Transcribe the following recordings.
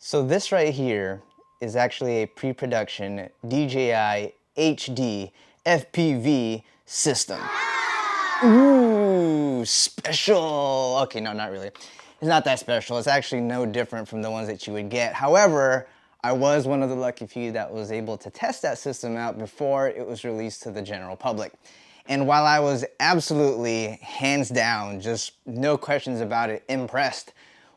So this right here is actually a pre-production DJI HD FPV system. Ooh, special. Okay, no, not really. It's not that special. It's actually no different from the ones that you would get. However, I was one of the lucky few that was able to test that system out before it was released to the general public. And while I was absolutely, hands down, just no questions about it, impressed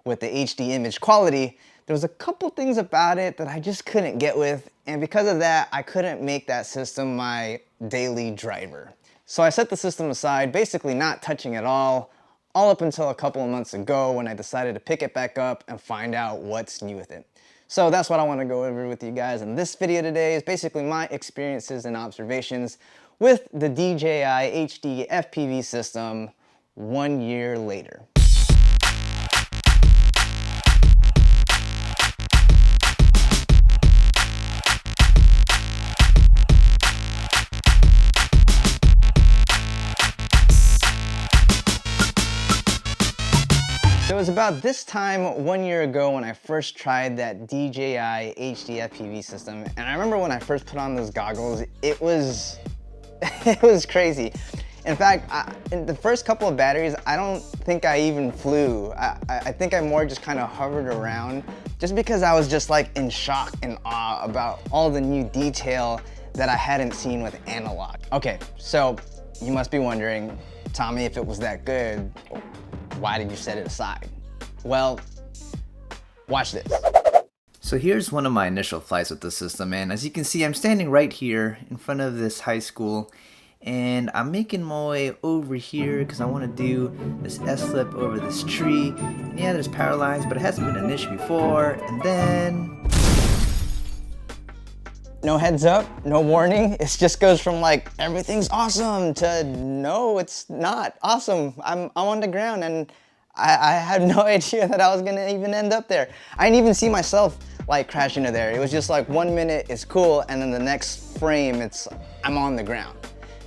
with the HD image quality, there was a couple things about it that I just couldn't get with, and because of that, I couldn't make that system my daily driver. So I set the system aside, basically not touching it all up until a couple of months ago when I decided to pick it back up and find out what's new with it. So that's what I want to go over with you guys in this video today, is basically my experiences and observations with the DJI HD FPV system 1 year later. So it was about this time 1 year ago when I first tried that DJI HD FPV system, and I remember when I first put on those goggles, it was it was crazy. In fact, in the first couple of batteries, I don't think I even flew. I think I more just kind of hovered around, just because I was just like in shock and awe about all the new detail that I hadn't seen with analog. Okay, so you must be wondering, Tommy, if it was that good, why did you set it aside? Well, watch this. So here's one of my initial flights with the system, and as you can see, I'm standing right here in front of this high school, and I'm making my way over here because I want to do this S-flip over this tree. And yeah, there's power lines, but it hasn't been an issue before, and then... No heads up, no warning. It just goes from like, everything's awesome to no, it's not awesome. I'm on the ground and I had no idea that I was gonna even end up there. I didn't even see myself like crash into there. It was just like 1 minute it's cool and then the next frame I'm on the ground.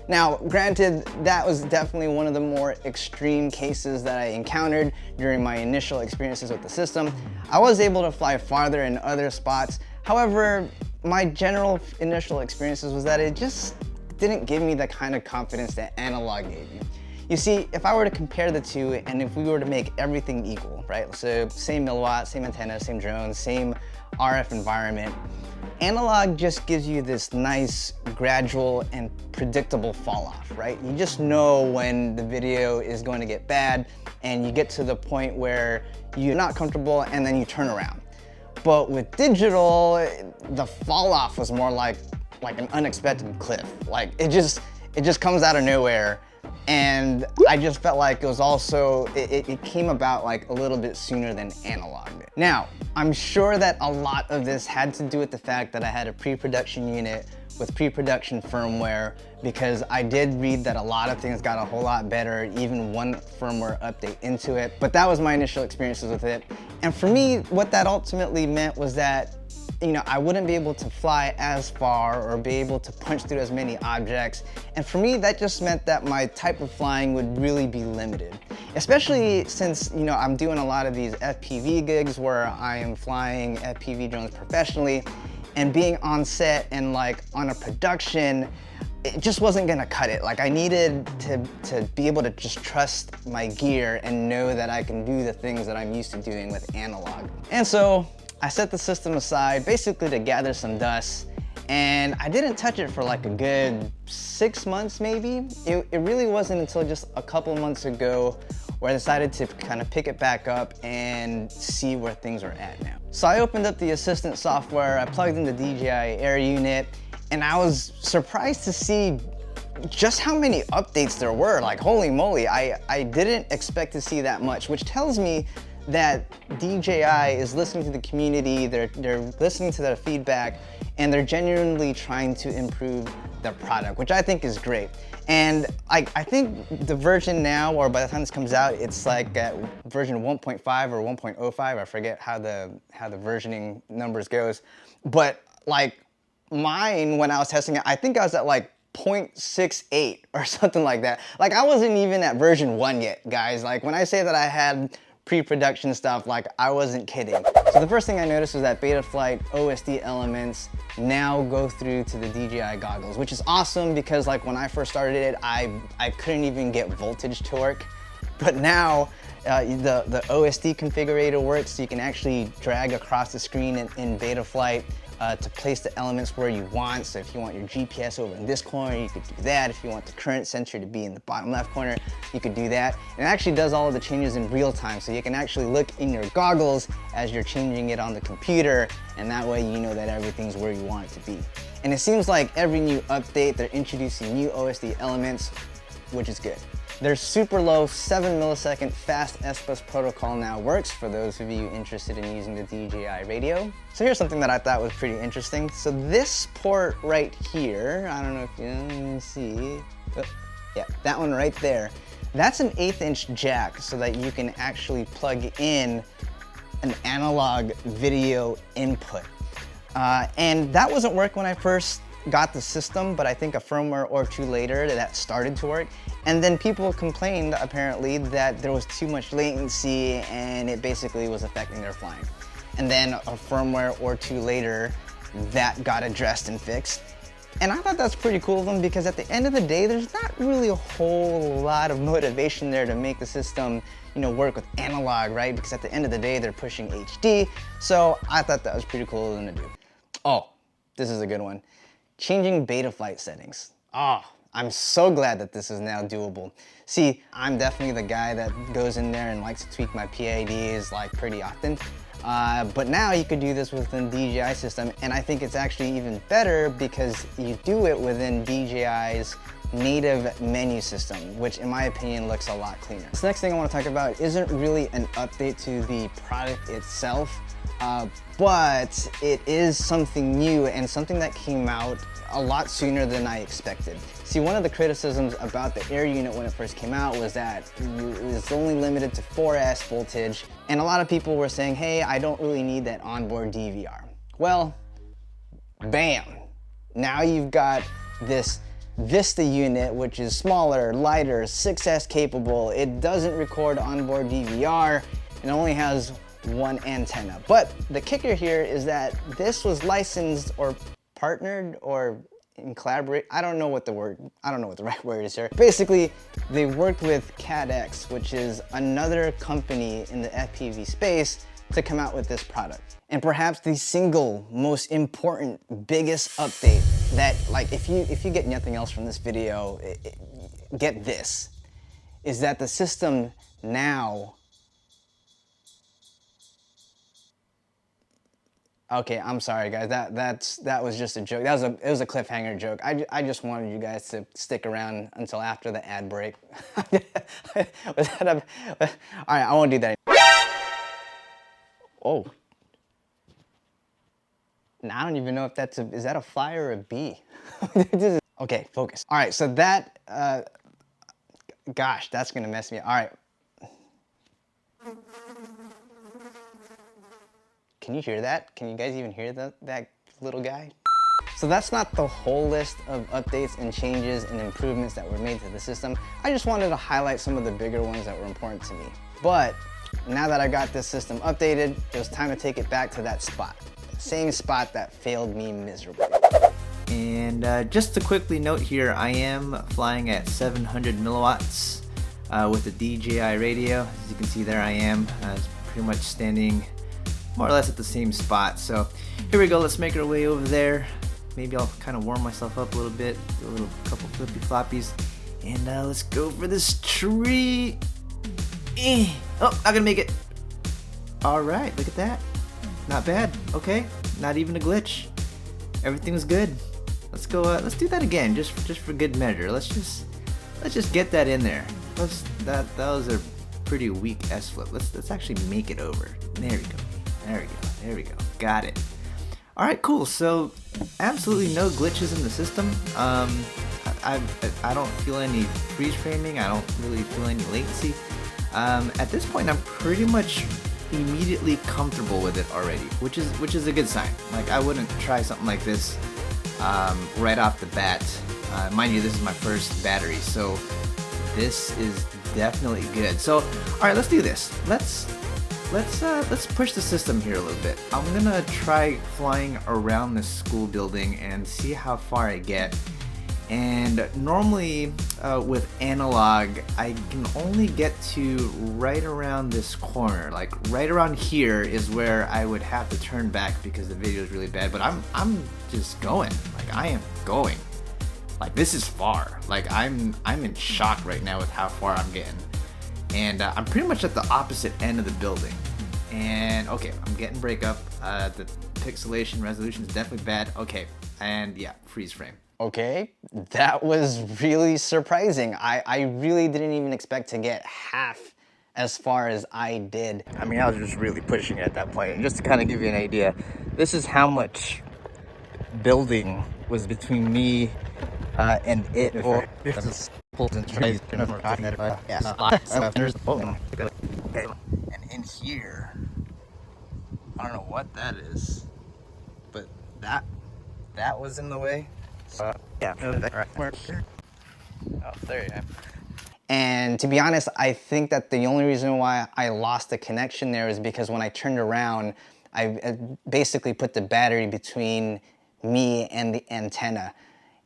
Now, granted, that was definitely one of the more extreme cases that I encountered during my initial experiences with the system. I was able to fly farther in other spots. However, my general initial experiences was that it just didn't give me the kind of confidence that analog gave you. You see, if I were to compare the two, and if we were to make everything equal, right? So same milliwatt, same antenna, same drone, same RF environment, analog just gives you this nice, gradual, and predictable fall off, right? You just know when the video is going to get bad, and you get to the point where you're not comfortable, and then you turn around. But with digital, the fall off was more like an unexpected cliff. Like it just comes out of nowhere. And I just felt like it was also, it came about like a little bit sooner than analog did. Now, I'm sure that a lot of this had to do with the fact that I had a pre-production unit with pre-production firmware, because I did read that a lot of things got a whole lot better, even one firmware update into it. But that was my initial experiences with it. And for me, what that ultimately meant was that, you know, I wouldn't be able to fly as far or be able to punch through as many objects. And for me, that just meant that my type of flying would really be limited. Especially since, you know, I'm doing a lot of these FPV gigs where I am flying FPV drones professionally, and being on set and like on a production, it just wasn't gonna cut it. Like I needed to be able to just trust my gear and know that I can do the things that I'm used to doing with analog. And so I set the system aside basically to gather some dust, and I didn't touch it for like a good 6 months maybe. It really wasn't until just a couple months ago where I decided to kind of pick it back up and see where things are at now. So I opened up the assistant software, I plugged in the DJI Air unit, and I was surprised to see just how many updates there were. Like, holy moly, I didn't expect to see that much, which tells me that DJI is listening to the community, they're listening to their feedback, and they're genuinely trying to improve their product, which I think is great. And I think the version now, or by the time this comes out, it's like at version 1.5 or 1.05, I forget how the versioning numbers goes. But like mine, when I was testing it, I think I was at like 0.68 or something like that. Like I wasn't even at version 1 yet, guys. Like when I say that I had pre-production stuff, like I wasn't kidding. So the first thing I noticed was that Betaflight OSD elements now go through to the DJI goggles, which is awesome because like when I first started it, I couldn't even get voltage to work. But now the OSD configurator works, so you can actually drag across the screen in Betaflight to place the elements where you want. So if you want your GPS over in this corner, you could do that. If you want the current sensor to be in the bottom left corner, you could do that. And it actually does all of the changes in real time, so you can actually look in your goggles as you're changing it on the computer, and that way you know that everything's where you want it to be. And it seems like every new update, they're introducing new OSD elements, which is good. Their super low 7 millisecond fast S-Bus protocol now works for those of you interested in using the DJI radio. So here's something that I thought was pretty interesting. So this port right here, I don't know if you can see, yeah, that one right there, that's an 1/8 inch jack so that you can actually plug in an analog video input. And that wasn't working when I first got the system, but I think a firmware or two later that started to work. And then people complained apparently that there was too much latency and it basically was affecting their flying. And then a firmware or two later that got addressed and fixed. And I thought that's pretty cool of them because at the end of the day, there's not really a whole lot of motivation there to make the system, you know, work with analog, right? Because at the end of the day, they're pushing HD. So I thought that was pretty cool of them to do. Oh, this is a good one. Changing Betaflight settings. Oh, I'm so glad that this is now doable. See, I'm definitely the guy that goes in there and likes to tweak my PIDs like pretty often. But now you could do this within DJI system, and I think it's actually even better because you do it within DJI's native menu system, which in my opinion looks a lot cleaner. This next thing I want to talk about isn't really an update to the product itself, but it is something new and something that came out a lot sooner than I expected. See, one of the criticisms about the Air unit when it first came out was that it was only limited to 4S voltage, and a lot of people were saying, hey, I don't really need that onboard DVR. Well, bam! Now you've got this Vista unit, which is smaller, lighter, 6S capable. It doesn't record onboard DVR and only has one antenna. But the kicker here is that this was licensed or partnered or in collaborate. I don't know what the right word is here. Basically, they worked with CADX, which is another company in the FPV space, to come out with this product. And perhaps the single most important, biggest update that, like, if you get nothing else from this video, get this, is that the system now, okay, I'm sorry guys, that was just a joke. It was a cliffhanger joke. I just wanted you guys to stick around until after the ad break. All right, I won't do that anymore. Oh. Now I don't even know if is that a fly or a bee? Okay, focus. All right, so that, gosh, that's gonna mess me up. All right. Can you hear that? Can you guys even hear that little guy? So that's not the whole list of updates and changes and improvements that were made to the system. I just wanted to highlight some of the bigger ones that were important to me. But now that I got this system updated, it was time to take it back to that spot. Same spot that failed me miserably. And just to quickly note here, I am flying at 700 milliwatts with the DJI radio. As you can see there I am, pretty much standing more or less at the same spot. So here we go, let's make our way over there. Maybe I'll kind of warm myself up a little bit, do a couple flippy floppies, and let's go for this tree. Oh, not gonna make it. All right, look at that. Not bad. Okay, not even a glitch. Everything was good. Let's go. Let's do that again, just for good measure. Let's just get that in there. That was a pretty weak S flip. Let's actually make it over. There we go. There we go. There we go. Got it. All right, cool. So absolutely no glitches in the system. I don't feel any freeze framing. I don't really feel any latency. At this point, I'm pretty much immediately comfortable with it already, which is a good sign. Like, I wouldn't try something like this right off the bat. Mind you, this is my first battery, so this is definitely good. So, all right, let's do this. Let's let's push the system here a little bit. I'm gonna try flying around this school building and see how far I get. And normally with analog, I can only get to right around this corner. Like right around here is where I would have to turn back because the video is really bad. But I'm just going. Like I am going. Like this is far. Like I'm in shock right now with how far I'm getting. And I'm pretty much at the opposite end of the building. And okay, I'm getting breakup. The pixelation resolution is definitely bad. Okay, and yeah, freeze frame. Okay, that was really surprising. I really didn't even expect to get half as far as I did. I mean, I was just really pushing it at that point. And just to kind of give you an idea, this is how much building was between me and it. And in here, I don't know what that is, but that was in the way. Yeah. Oh, there you go. And to be honest, I think that the only reason why I lost the connection there is because when I turned around, I basically put the battery between me and the antenna.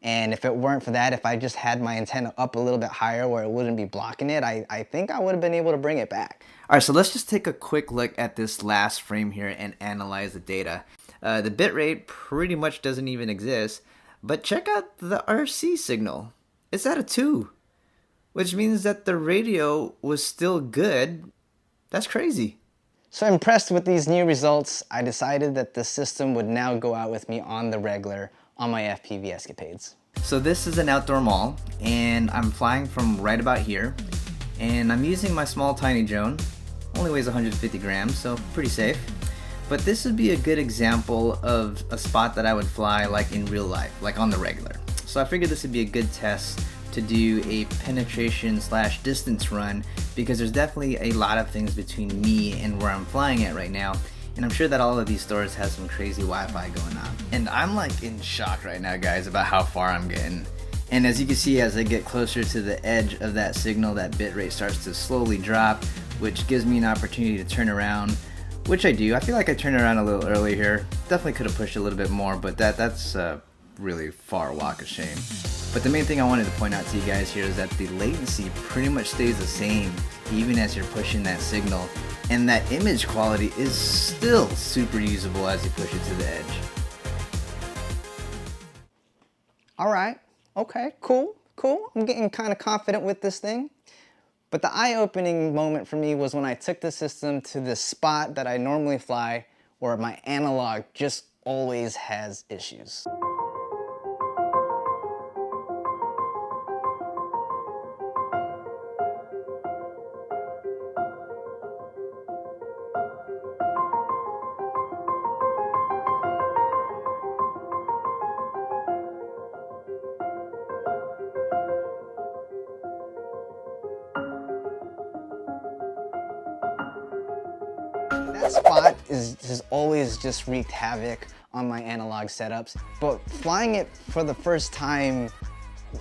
And if it weren't for that, if I just had my antenna up a little bit higher where it wouldn't be blocking it, I think I would have been able to bring it back. All right, so let's just take a quick look at this last frame here and analyze the data. The bitrate pretty much doesn't even exist. But check out the RC signal. It's at a 2, which means that the radio was still good. That's crazy. So impressed with these new results, I decided that the system would now go out with me on the regular on my FPV escapades. So this is an outdoor mall, and I'm flying from right about here, and I'm using my small tiny drone. Only weighs 150 grams, so pretty safe. But this would be a good example of a spot that I would fly like in real life, like on the regular. So I figured this would be a good test to do a penetration / distance run, because there's definitely a lot of things between me and where I'm flying at right now. And I'm sure that all of these stores have some crazy Wi-Fi going on. And I'm like in shock right now, guys, about how far I'm getting. And as you can see, as I get closer to the edge of that signal, that bitrate starts to slowly drop, which gives me an opportunity to turn around. Which I do. I feel like I turned around a little early here. Definitely could have pushed a little bit more, but that's really far walk of shame. But the main thing I wanted to point out to you guys here is that the latency pretty much stays the same even as you're pushing that signal. And that image quality is still super usable as you push it to the edge. All right, okay, cool. I'm getting kind of confident with this thing. But the eye-opening moment for me was when I took the system to the spot that I normally fly where my analog just always has issues. That spot has always just wreaked havoc on my analog setups, but flying it for the first time,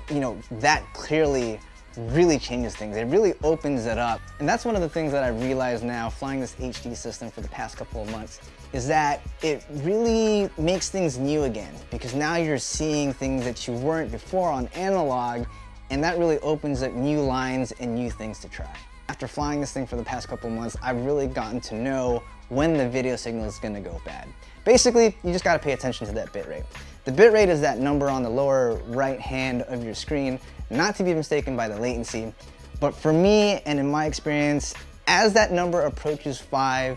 you know, that clearly really changes things. It really opens it up. And that's one of the things that I realize now flying this HD system for the past couple of months, is that it really makes things new again, because now you're seeing things that you weren't before on analog, and that really opens up new lines and new things to try. After flying this thing for the past couple months, I've really gotten to know when the video signal is gonna go bad. Basically, you just gotta pay attention to that bitrate. The bitrate is that number on the lower right hand of your screen, not to be mistaken by the latency. But for me, and in my experience, as that number approaches 5,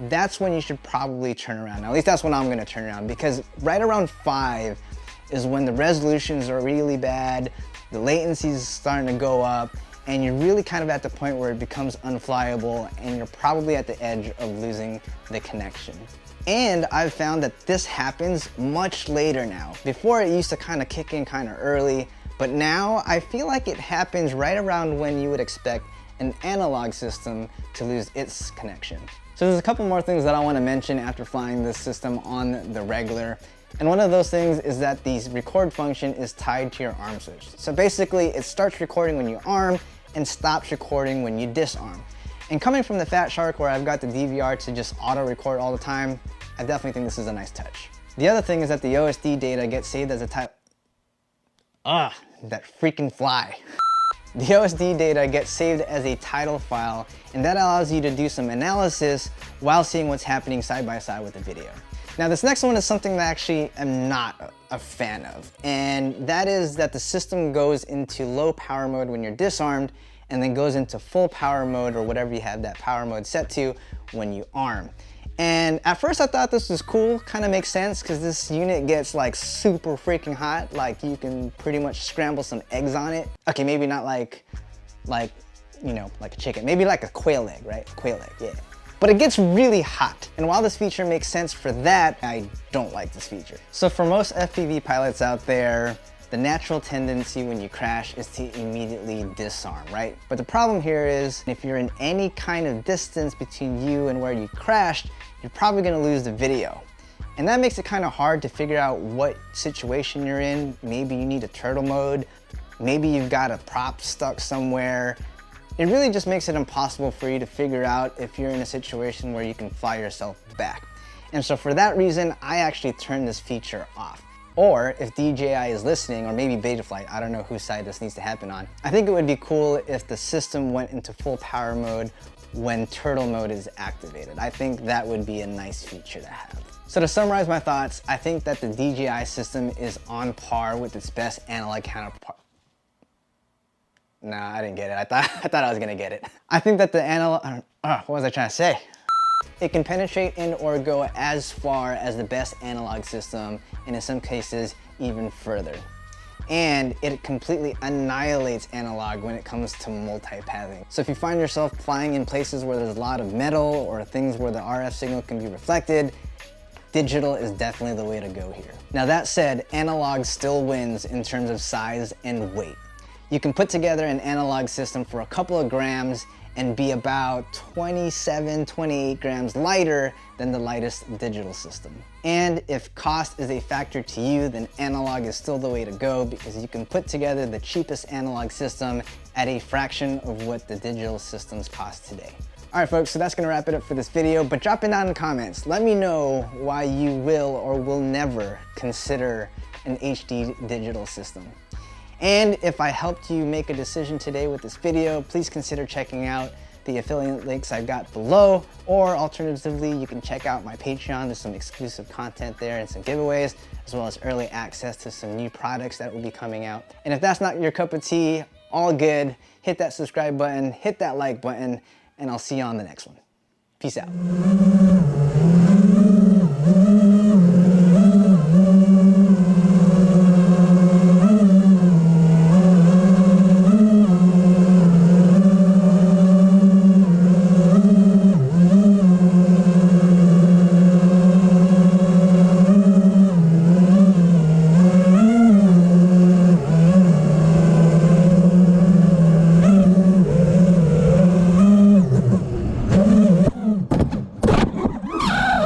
that's when you should probably turn around. Now, at least that's when I'm gonna turn around, because right around 5 is when the resolutions are really bad, the latency is starting to go up, and you're really kind of at the point where it becomes unflyable, and you're probably at the edge of losing the connection. And I've found that this happens much later now. Before, it used to kind of kick in kind of early, but now I feel like it happens right around when you would expect an analog system to lose its connection. So there's a couple more things that I want to mention after flying this system on the regular. And one of those things is that the record function is tied to your arm switch. So basically, it starts recording when you arm and stops recording when you disarm. And coming from the Fat Shark where I've got the DVR to just auto record all the time, I definitely think this is a nice touch. The other thing is that the OSD data gets saved as a type. That freaking fly. The OSD data gets saved as a title file, and that allows you to do some analysis while seeing what's happening side by side with the video. Now this next one is something that I actually am not a fan of, and that is that the system goes into low power mode when you're disarmed, and then goes into full power mode, or whatever you have that power mode set to, when you arm. And at first I thought this was cool, kind of makes sense, because this unit gets like super freaking hot, like you can pretty much scramble some eggs on it. Okay, maybe not like you know, like a chicken, maybe like a quail egg, right? Quail egg, yeah. But it gets really hot. And while this feature makes sense for that, I don't like this feature. So for most FPV pilots out there, the natural tendency when you crash is to immediately disarm, right? But the problem here is if you're in any kind of distance between you and where you crashed, you're probably gonna lose the video. And that makes it kind of hard to figure out what situation you're in. Maybe you need a turtle mode. Maybe you've got a prop stuck somewhere. It really just makes it impossible for you to figure out if you're in a situation where you can fly yourself back. And so for that reason, I actually turned this feature off. Or if DJI is listening, or maybe Betaflight, I don't know whose side this needs to happen on. I think it would be cool if the system went into full power mode when turtle mode is activated. I think that would be a nice feature to have. So to summarize my thoughts, I think that the DJI system is on par with its best analog counterpart. Nah, I didn't get it. I thought I was gonna get it. I think that the analog, what was I trying to say? It can penetrate in or go as far as the best analog system, and in some cases, even further. And it completely annihilates analog when it comes to multipathing. So if you find yourself flying in places where there's a lot of metal or things where the RF signal can be reflected, digital is definitely the way to go here. Now that said, analog still wins in terms of size and weight. You can put together an analog system for a couple of grams and be about 27, 28 grams lighter than the lightest digital system. And if cost is a factor to you, then analog is still the way to go, because you can put together the cheapest analog system at a fraction of what the digital systems cost today. All right, folks, so that's gonna wrap it up for this video, but drop it down in the comments. Let me know why you will or will never consider an HD digital system. And if I helped you make a decision today with this video, please consider checking out the affiliate links I've got below, or alternatively, you can check out my Patreon. There's some exclusive content there and some giveaways, as well as early access to some new products that will be coming out. And if that's not your cup of tea, all good. Hit that subscribe button, hit that like button, and I'll see you on the next one. Peace out.